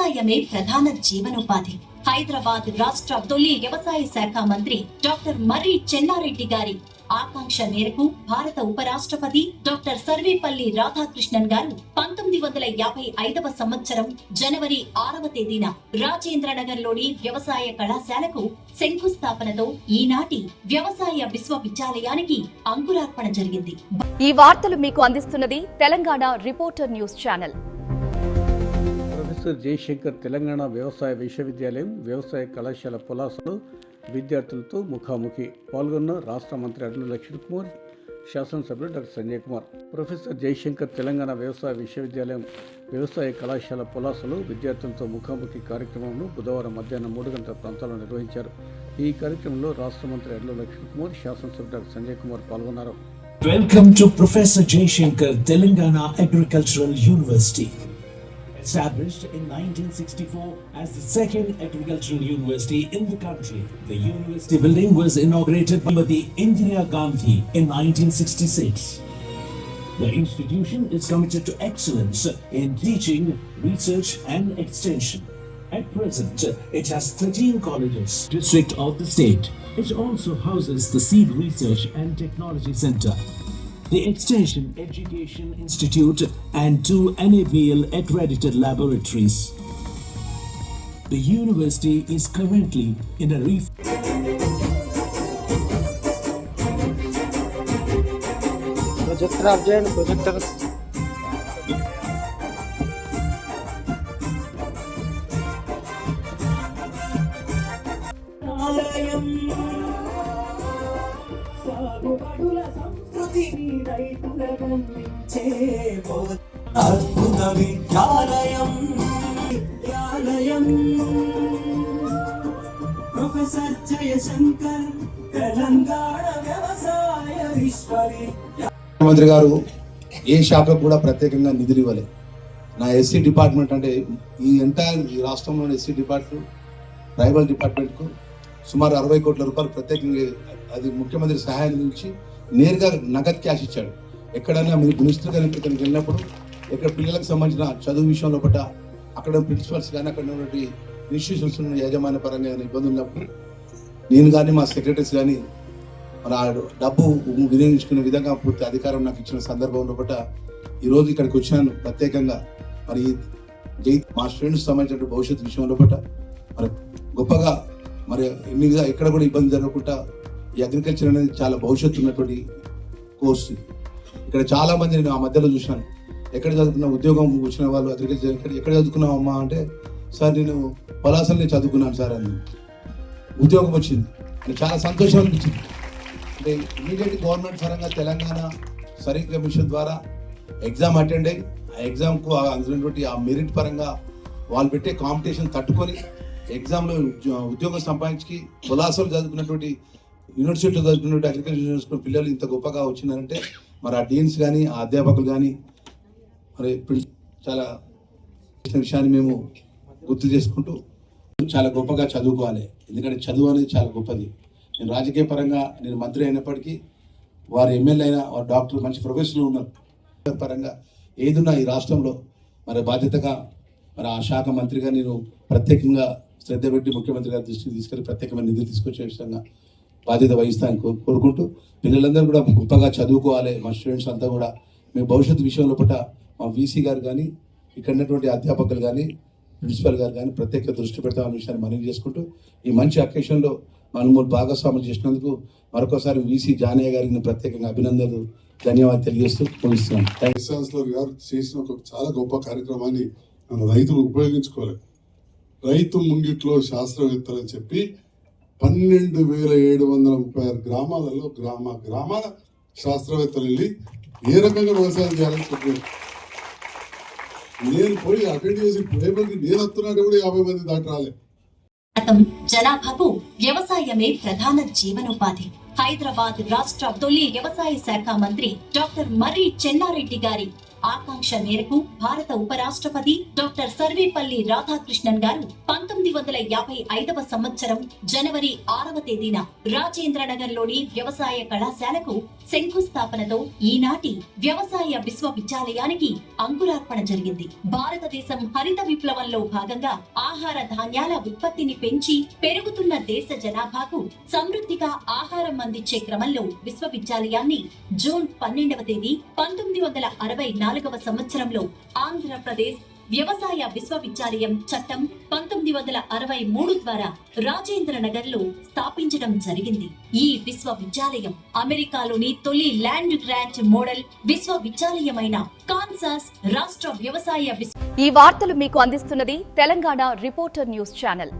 వ్యవసాయమే ప్రధాన జీవనోపాధి. హైదరాబాద్ రాష్ట్ర తొలి వ్యవసాయ శాఖ మంత్రి డాక్టర్ మర్రి చెన్నారెడ్డి గారి ఆకాంక్ష మేరకు భారత ఉపరాష్ట్రపతి డాక్టర్ సర్వేపల్లి రాధాకృష్ణన్ గారు 1955వ సంవత్సరం జనవరి 6వ తేదీన రాజేంద్రనగర్లోని వ్యవసాయ కళాశాలకు శంకుస్థాపనతో ఈనాటి వ్యవసాయ విశ్వవిద్యాలయానికి అంకురార్పణ జరిగింది. ఈ వార్తలు మీకు అందిస్తున్నది Telangana reporter news channel. Professor Jayashankar Telangana వ్యవసాయ విశ్వవిద్యాలయం వ్యవసాయ కళాశాల పులాసలో విద్యార్థులతో ముఖాముఖి పాల్గొన్న రాష్ట్ర మంత్రి అడ్ల లక్ష్మణ్ కుమార్, శాసనసభ్యుడు డాక్టర్ సంజయ్ కుమార్. ప్రొఫెసర్ జయశంకర్ తెలంగాణ వ్యవసాయ విశ్వవిద్యాలయం వ్యవసాయ కళాశాల పులాసలో విద్యార్థులతో ముఖాముఖి కార్యక్రమంను బుధవారం మధ్యాహ్నం 3 గంటల ప్రాంతాల్లో నిర్వహించారు. ఈ కార్యక్రమంలో రాష్ట్ర మంత్రి అడ్ల లక్ష్మణ్ కుమార్, శాసనసభ్యుడు డాక్టర్ సంజయ్ కుమార్ పాల్గొన్నారు. Welcome to Professor Jayashankar Telangana Agricultural University. Established in 1964 as the second agricultural university in the country, the university building was inaugurated by the Indira Gandhi in 1966. The institution is committed to excellence in teaching, research and extension. At present, it has 13 colleges, district of the state. It also houses the Seed Research and Technology Center, the Extension Education Institute and 2 NABL accredited laboratories. The university is currently in a projector అద్భుత విద్యాలయం professor Jayashankar Telangana వ్యవసాయ విశ్వవిద్యాలయం. ముఖ్యమంత్రి గారు ఏ శాఖకు కూడా ప్రత్యేకంగా నిధులు ఇవ్వలేదు. నా ఎస్సీ డిపార్ట్మెంట్ అంటే ఈ రాష్ట్రంలోని ఎస్సీ డిపార్ట్మెంట్ ట్రైబల్ డిపార్ట్మెంట్కు సుమారు 60 కోట్ల రూపాయలు ప్రత్యేకంగా అది ముఖ్యమంత్రి సహాయం నుంచి నేరుగా నగదు క్యాష్ ఇచ్చాడు. ఎక్కడైనా మీరు మినిస్టర్ గారి ఇక్కడికి వెళ్ళినప్పుడు ఇక్కడ పిల్లలకు సంబంధించిన చదువు విషయంలో పట్ల అక్కడ ప్రిన్సిపల్స్ కానీ అక్కడ ఉన్నటువంటి ఇన్స్టిట్యూషన్స్ యాజమాన్య పరంగా ఇబ్బంది ఉన్నప్పుడు నేను కానీ మా సెక్రటరీస్ కానీ మన డబ్బు వినియోగించుకునే విధంగా పూర్తి అధికారం నాకు ఇచ్చిన సందర్భంలో పట్ల ఈరోజు ఇక్కడికి వచ్చాను. ప్రత్యేకంగా మరి మా స్టూడెంట్స్ సంబంధించిన భవిష్యత్తు విషయంలో పట్ల మరి గొప్పగా మరి ఎక్కడ కూడా ఇబ్బంది జరగకుండా ఈ అగ్రికల్చర్ అనేది చాలా భవిష్యత్తు ఉన్నటువంటి కోర్సు. ఇక్కడ చాలా మంది నేను ఆ మధ్యలో చూశాను. ఎక్కడ చదువుకున్న ఉద్యోగం వచ్చిన వాళ్ళు అగ్రికల్చర్ ఎక్కడ చదువుకున్నావు అమ్మా అంటే, సార్ నేను పలాసల్ని చదువుకున్నాను సార్ అని ఉద్యోగం వచ్చింది అని చాలా సంతోషం అనిపించింది. అంటే ఇమీడియట్ గవర్నమెంట్ పరంగా తెలంగాణ సరిగ్గా కమిషన్ ద్వారా ఎగ్జామ్ అటెండ్ అయ్యి ఆ ఎగ్జామ్కు అందులో ఆ మెరిట్ పరంగా వాళ్ళు పెట్టే కాంపిటీషన్ తట్టుకొని ఎగ్జామ్లో ఉద్యోగం సంపాదించి పులాసలు చదువుకున్నటువంటి యూనివర్సిటీలో చదువుకున్నటువంటి అగ్రికల్చర్ చదువుకున్న పిల్లలు ఇంత గొప్పగా వచ్చినారంటే మరి ఆ డీన్స్ కానీ ఆ అధ్యాపకులు కానీ మరి చాలా విషయాన్ని మేము గుర్తు చేసుకుంటూ చాలా గొప్పగా చదువుకోవాలి. ఎందుకంటే చదువు అనేది చాలా గొప్పది. నేను రాజకీయ పరంగా నేను మంత్రి అయినప్పటికీ వారు ఎమ్మెల్యే అయినా వారు డాక్టర్ మంచి ప్రొఫెషన్లో ఉన్నారు. పరంగా ఏదున్నా ఈ రాష్ట్రంలో మరి బాధ్యతగా మరి ఆ శాఖ మంత్రిగా నేను ప్రత్యేకంగా శ్రద్ధ పెట్టి ముఖ్యమంత్రి గారి దృష్టికి తీసుకెళ్ళి ప్రత్యేకమైన నిధులు తీసుకొచ్చే విషయంగా బాధ్యత వహిస్తానని కోరుకుంటూ పిల్లలందరూ కూడా గొప్పగా చదువుకోవాలి. మా స్టూడెంట్స్ అంతా కూడా మేము భవిష్యత్తు విషయంలో పట్ల మా వీసీ గారు కానీ ఇక్కడ ఉన్నటువంటి అధ్యాపకులు కానీ ప్రిన్సిపల్ గారు కానీ ప్రత్యేక దృష్టి పెడతామనే విషయాన్ని మనవి చేసుకుంటూ ఈ మంచి అకేషన్లో మనము భాగస్వాములు చేసినందుకు మరొకసారి వీసీ జానయ్య గారికి ప్రత్యేకంగా అభినందనలు ధన్యవాదాలు తెలియజేస్తూ ముగిస్తున్నాను. గారు చేసిన ఒక చాలా గొప్ప కార్యక్రమాన్ని మన రైతులు ఉపయోగించుకోవాలి. రైతు ముంగిట్లో శాస్త్రవేత్తలని చెప్పి 12,736 గ్రామాలలో గ్రామాల శాస్త్రవేత్తలు వెళ్ళి ఏ రకంగా వ్యవసాయం చేయాలని చెప్పారు. నేను పోయి అటెండ్ చేసి పేపర్కి నేను వస్తున్నాడు కూడా 50 మంది దాటి రాలే. జనాభాకు వ్యవసాయమే ప్రధాన జీవనోపాధి. హైదరాబాద్ రాష్ట్ర తొలి వ్యవసాయ శాఖ మంత్రి డాక్టర్ మర్రి చెన్నారెడ్డి గారి ఆకాంక్ష మేరకు భారత ఉపరాష్ట్రపతి డాక్టర్ సర్వేపల్లి రాధాకృష్ణన్ గారు 1955వ సంవత్సరం జనవరి 6వ తేదీన రాజేంద్రనగర్లోని వ్యవసాయ కళాశాలకు శంకుస్థాపనతో ఈనాటి వ్యవసాయ విశ్వవిద్యాలయానికి అంకురార్పణ జరిగింది. భారతదేశం హరిత విప్లవంలో భాగంగా ఆహార ధాన్యాల ఉత్పత్తిని పెంచి పెరుగుతున్న దేశ జనాభాకు సమృద్ధిగా ఆహారం అందించే క్రమంలో విశ్వవిద్యాలయాన్ని జూన్ 12వ తేదీ 1964వ సంవత్సరంలో ఆంధ్రప్రదేశ్ వ్యవసాయ విశ్వవిద్యాలయం చట్టం 1963 ద్వారా రాజేంద్రనగర్ లో స్థాపించడం జరిగింది. ఈ విశ్వవిద్యాలయం అమెరికాలోని తొలి ల్యాండ్ గ్రాంట్ మోడల్ విశ్వవిద్యాలయమైన కాన్సాస్ రాష్ట్ర వ్యవసాయ ఈ వార్తలు మీకు అందిస్తున్నది తెలంగాణ రిపోర్టర్ న్యూస్ ఛానల్.